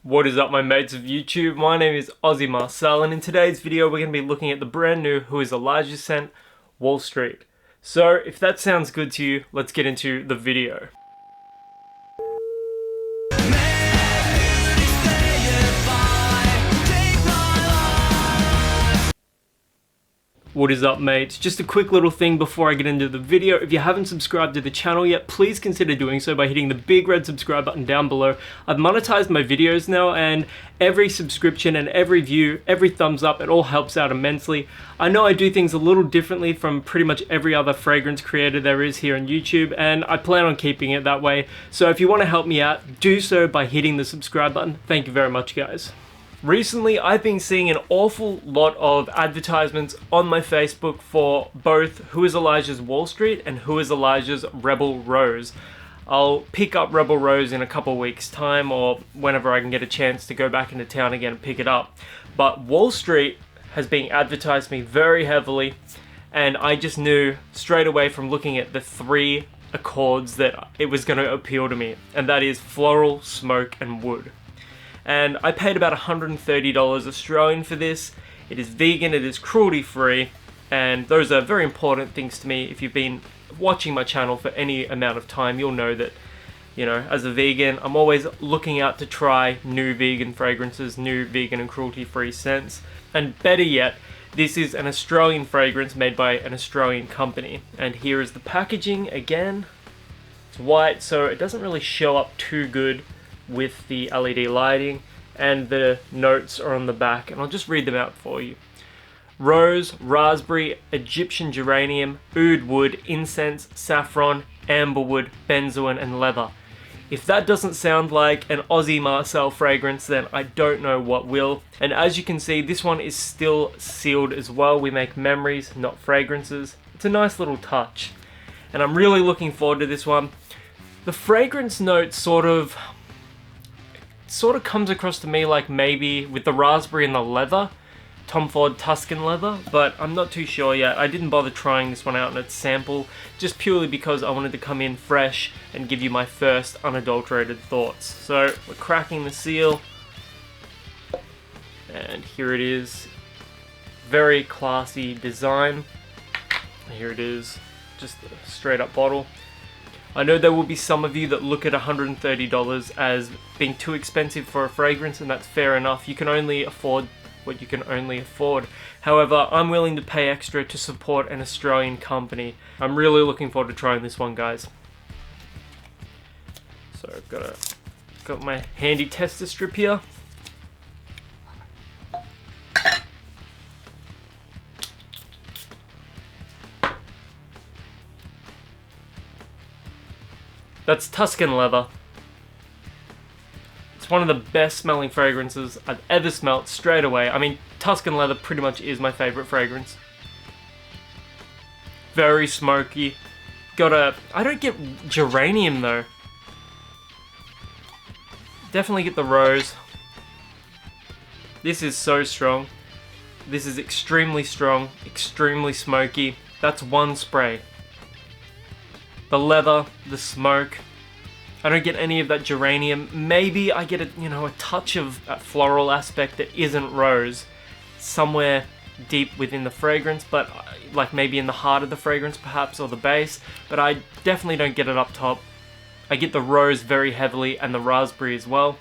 What is up, my mates of YouTube? My name is Ozzy Marcel, and in today's video we're going to be looking at the brand new Who is Elijah Scent Wall Street. So if that sounds good to you, let's get into the video. What is up, mates? Just a quick little thing before I get into the video. If you haven't subscribed to the channel yet, please consider doing so by hitting the big red subscribe button down below. I've monetized my videos now, and every subscription and every view, every thumbs up, it all helps out immensely. I know I do things a little differently from pretty much every other fragrance creator there is here on YouTube, and I plan on keeping it that way. So if you want to help me out, do so by hitting the subscribe button. Thank you very much, guys. Recently, I've been seeing an awful lot of advertisements on my Facebook for both Who is Elijah's Wall Street and Who is Elijah's Rebel Rose. I'll pick up Rebel Rose in a couple weeks time, or whenever I can get a chance to go back into town again and pick it up. But Wall Street has been advertised to me very heavily, and I just knew straight away from looking at the three accords that it was going to appeal to me, and that is floral, smoke, and wood. And I paid about $130 Australian for this. It is vegan, it is cruelty free, and those are very important things to me. If you've been watching my channel for any amount of time, you'll know that, you know, as a vegan, I'm always looking out to try new vegan fragrances, new vegan and cruelty free scents. And better yet, this is an Australian fragrance made by an Australian company. And here is the packaging again. It's white, so it doesn't really show up too good with the LED lighting, and the notes are on the back, and I'll just read them out for you. Rose, raspberry, Egyptian geranium, oud wood, incense, saffron, amberwood, benzoin, and leather. If that doesn't sound like an Ozzy Marcel fragrance, then I don't know what will. And as you can see, this one is still sealed as well. We make memories, not fragrances. It's a nice little touch, and I'm really looking forward to this one. The fragrance note sort of comes across to me like maybe with the raspberry and the leather, Tom Ford Tuscan leather, but I'm not too sure yet. I didn't bother trying this one out in its sample, just purely because I wanted to come in fresh and give you my first unadulterated thoughts. So we're cracking the seal, and here it is. Very classy design. Here it is, just a straight up bottle. I know there will be some of you that look at $130 as being too expensive for a fragrance, and that's fair enough. You can only afford what you can only afford. However, I'm willing to pay extra to support an Australian company. I'm really looking forward to trying this one, guys. So I've got my handy tester strip here. That's Tuscan leather. It's one of the best smelling fragrances I've ever smelt straight away. I mean, Tuscan leather pretty much is my favorite fragrance. Very smoky. I don't get geranium though. Definitely get the rose. This is so strong. This is extremely strong, extremely smoky. That's one spray. The leather, the smoke. I don't get any of that geranium. Maybe I get a touch of that floral aspect that isn't rose somewhere deep within the fragrance, but like maybe in the heart of the fragrance perhaps, or the base, but I definitely don't get it up top. I get the rose very heavily and the raspberry as well.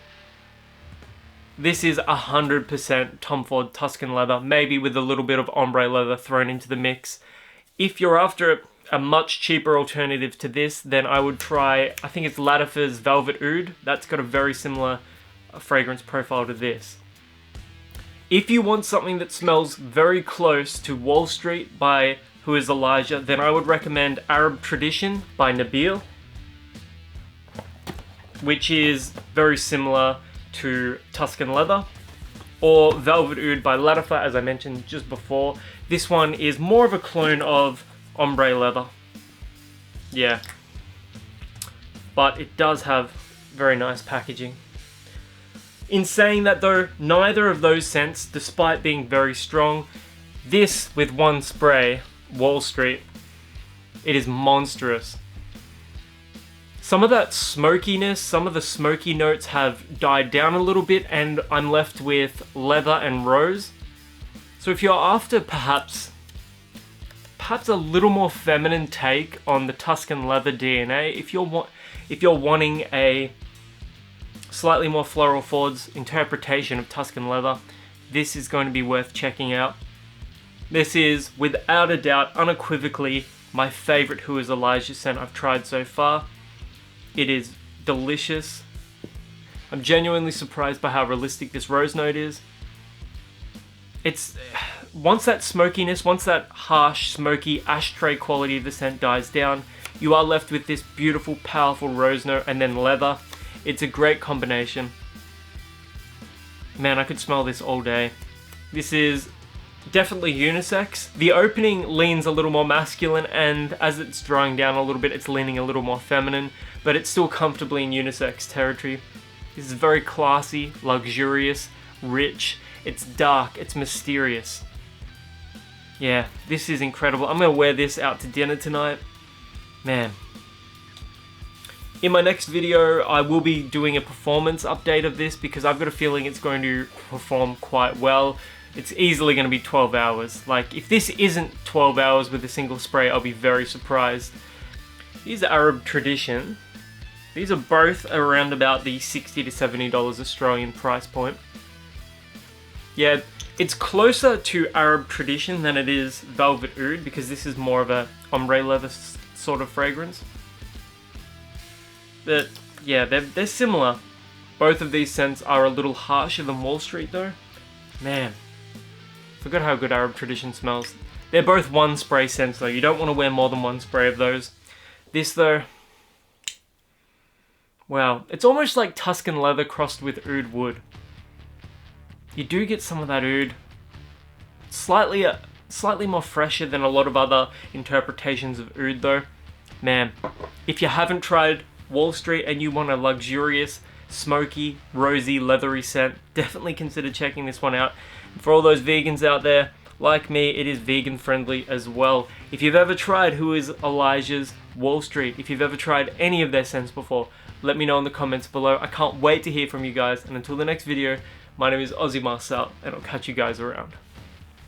This is 100% Tom Ford Tuscan leather, maybe with a little bit of ombre leather thrown into the mix. If you're after a much cheaper alternative to this, then I would try, I think it's Latifah's Velvet Oud. That's got a very similar fragrance profile to this. If you want something that smells very close to Wall Street by Who is Elijah, then I would recommend Arab Tradition by Nabil, which is very similar to Tuscan leather, or Velvet Oud by Latifah, as I mentioned just before. This one is more of a clone of ombre leather. Yeah. But it does have very nice packaging. In saying that though, neither of those scents, despite being very strong, this with one spray, Wall Street, it is monstrous. Some of that smokiness, some of the smoky notes have died down a little bit, and I'm left with leather and rose. So if you're after perhaps a little more feminine take on the Tuscan leather DNA, if you're wanting a slightly more floral forwards interpretation of Tuscan leather, this is going to be worth checking out. This is, without a doubt, unequivocally, my favorite Who is Elijah scent I've tried so far. It is delicious. I'm genuinely surprised by how realistic this rose note is. It's, once that smokiness, once that harsh, smoky ashtray quality of the scent dies down, you are left with this beautiful, powerful rose note and then leather. It's a great combination. Man, I could smell this all day. This is definitely unisex. The opening leans a little more masculine, and as it's drying down a little bit, it's leaning a little more feminine, but it's still comfortably in unisex territory. This is very classy, luxurious, rich. It's dark, it's mysterious. Yeah, this is incredible. I'm gonna wear this out to dinner tonight. Man. In my next video, I will be doing a performance update of this because I've got a feeling it's going to perform quite well. It's easily going to be 12 hours. Like, if this isn't 12 hours with a single spray, I'll be very surprised. These are Arab Tradition. These are both around about the $60 to $70 Australian price point. Yeah, it's closer to Arab Tradition than it is Velvet Oud because this is more of a ombre leather sort of fragrance. But yeah, they're similar. Both of these scents are a little harsher than Wall Street though. Man, forgot how good Arab Tradition smells. They're both one spray scents though. You don't want to wear more than one spray of those. This though, wow, it's almost like Tuscan leather crossed with oud wood. You do get some of that oud. Slightly more fresher than a lot of other interpretations of oud though. Man, if you haven't tried Wall Street and you want a luxurious, smoky, rosy, leathery scent, definitely consider checking this one out. And for all those vegans out there, like me, it is vegan friendly as well. If you've ever tried Who is Elijah's Wall Street, if you've ever tried any of their scents before, let me know in the comments below. I can't wait to hear from you guys, and until the next video, my name is Ozzy Marcel, and I'll catch you guys around.